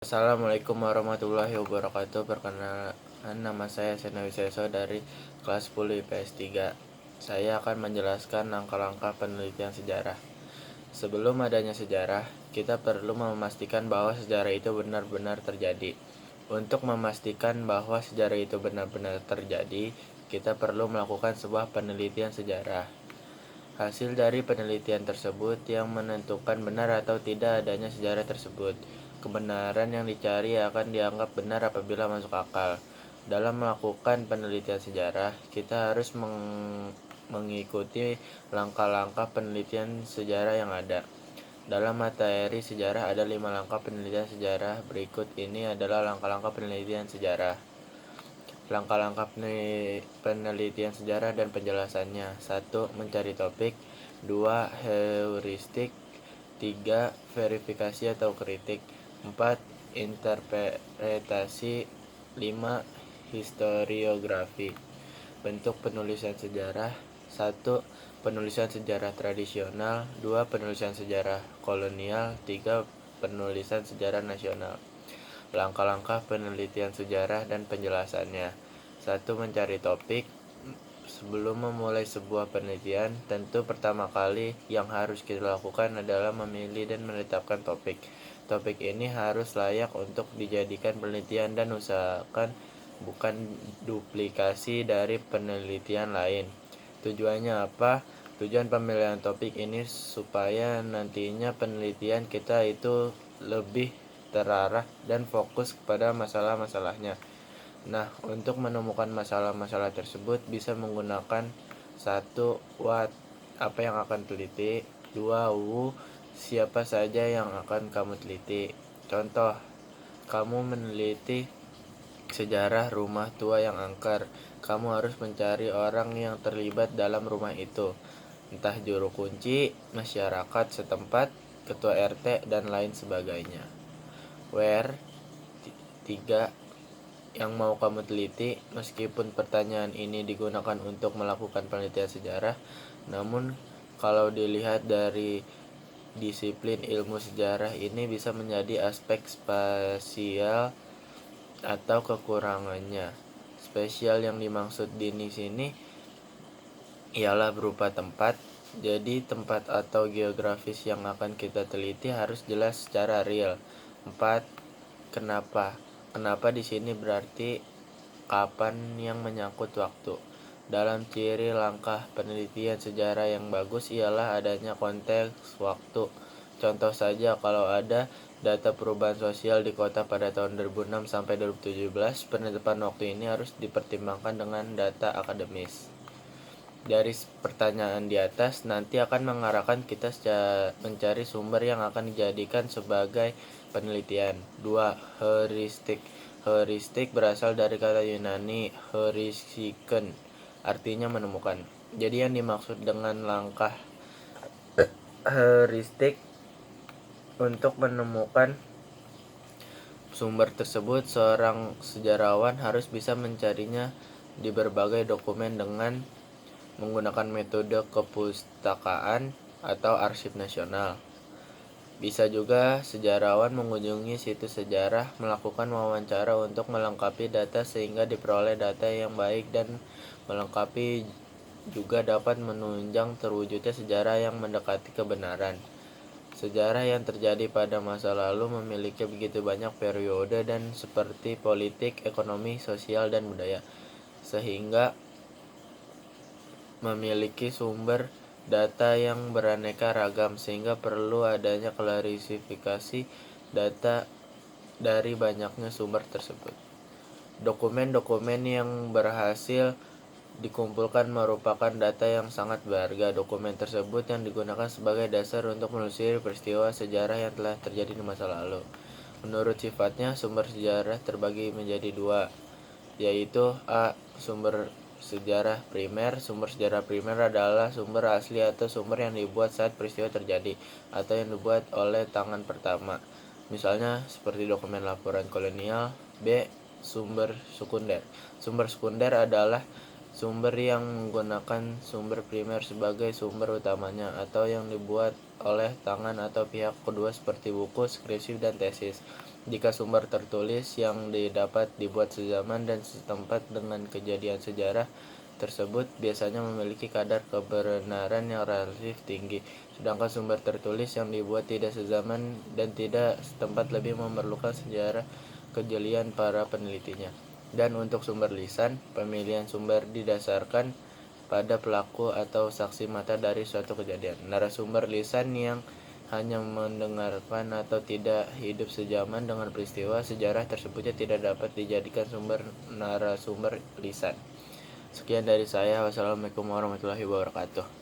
Assalamualaikum warahmatullahi wabarakatuh. Perkenalkan, nama saya Sena Wiseso dari kelas 10 IPS 3. Saya akan menjelaskan langkah-langkah penelitian sejarah. Sebelum adanya sejarah, kita perlu memastikan bahwa sejarah itu benar-benar terjadi. Untuk memastikan bahwa sejarah itu benar-benar terjadi, kita perlu melakukan sebuah penelitian sejarah. Hasil dari penelitian tersebut yang menentukan benar atau tidak adanya sejarah tersebut. Kebenaran yang dicari akan dianggap benar apabila masuk akal. Dalam melakukan penelitian sejarah, kita harus mengikuti langkah-langkah penelitian sejarah yang ada. Dalam materi sejarah ada 5 langkah penelitian sejarah. Berikut ini adalah langkah-langkah penelitian sejarah. Langkah-langkah penelitian sejarah dan penjelasannya. 1. Mencari topik. 2. Heuristik. 3. Verifikasi atau kritik. 4. Interpretasi. 5. Historiografi. Bentuk penulisan sejarah. 1. Penulisan sejarah tradisional. 2. Penulisan sejarah kolonial. 3. Penulisan sejarah nasional. Langkah-langkah penelitian sejarah dan penjelasannya. 1. Mencari topik. Sebelum memulai sebuah penelitian, tentu pertama kali yang harus kita lakukan adalah memilih dan menetapkan topik. Topik ini harus layak untuk dijadikan penelitian dan usahakan bukan duplikasi dari penelitian lain. Tujuannya apa? Tujuan pemilihan topik ini supaya nantinya penelitian kita itu lebih terarah dan fokus kepada masalah-masalahnya. Nah, untuk menemukan masalah-masalah tersebut bisa menggunakan 1. What, apa yang akan teliti. 2. Who, siapa saja yang akan kamu teliti. Contoh, kamu meneliti sejarah rumah tua yang angker. Kamu harus mencari orang yang terlibat dalam rumah itu, entah juru kunci, masyarakat setempat, ketua RT, dan lain sebagainya. Where, 3. Yang mau kamu teliti. Meskipun pertanyaan ini digunakan untuk melakukan penelitian sejarah, namun kalau dilihat dari disiplin ilmu sejarah ini bisa menjadi aspek spasial atau kekurangannya. Spesial yang dimaksud di sini ialah berupa tempat. Jadi tempat atau geografis yang akan kita teliti harus jelas secara real. 4. Kenapa? Kenapa di sini berarti kapan yang menyangkut waktu. Dalam ciri langkah penelitian sejarah yang bagus ialah adanya konteks waktu. Contoh saja, kalau ada data perubahan sosial di kota pada tahun 2006 sampai 2017, penetapan waktu ini harus dipertimbangkan dengan data akademis. Dari pertanyaan di atas nanti akan mengarahkan kita mencari sumber yang akan dijadikan sebagai penelitian. 2. Heuristik. Heuristik berasal dari kata Yunani heuristiken, artinya menemukan. Jadi yang dimaksud dengan langkah heuristik untuk menemukan sumber tersebut, seorang sejarawan harus bisa mencarinya di berbagai dokumen dengan menggunakan metode kepustakaan atau arsip nasional. Bisa juga sejarawan mengunjungi situs sejarah, melakukan wawancara untuk melengkapi data sehingga diperoleh data yang baik, dan melengkapi juga dapat menunjang terwujudnya sejarah yang mendekati kebenaran. Sejarah yang terjadi pada masa lalu memiliki begitu banyak periode dan seperti politik, ekonomi, sosial, dan budaya, sehingga memiliki sumber data yang beraneka ragam, sehingga perlu adanya klarifikasi data dari banyaknya sumber tersebut. Dokumen-dokumen yang berhasil dikumpulkan merupakan data yang sangat berharga. Dokumen tersebut yang digunakan sebagai dasar untuk menelusuri peristiwa sejarah yang telah terjadi di masa lalu. Menurut sifatnya, sumber sejarah terbagi menjadi 2, yaitu A. Sumber sejarah primer. Sumber sejarah primer adalah sumber asli atau sumber yang dibuat saat peristiwa terjadi atau yang dibuat oleh tangan pertama, misalnya seperti dokumen laporan kolonial. B. Sumber sekunder. Sumber sekunder adalah sumber yang menggunakan sumber primer sebagai sumber utamanya atau yang dibuat oleh tangan atau pihak kedua seperti buku, skripsi, dan tesis. Jika sumber tertulis yang didapat dibuat sezaman dan setempat dengan kejadian sejarah tersebut, biasanya memiliki kadar kebenaran yang relatif tinggi, sedangkan sumber tertulis yang dibuat tidak sezaman dan tidak setempat lebih memerlukan sejarah kejelian para penelitinya. Dan untuk sumber lisan, pemilihan sumber didasarkan pada pelaku atau saksi mata dari suatu kejadian. Narasumber lisan yang hanya mendengarkan atau tidak hidup sejaman dengan peristiwa sejarah tersebutnya tidak dapat dijadikan sumber narasumber lisan. Sekian dari saya. Wassalamualaikum warahmatullahi wabarakatuh.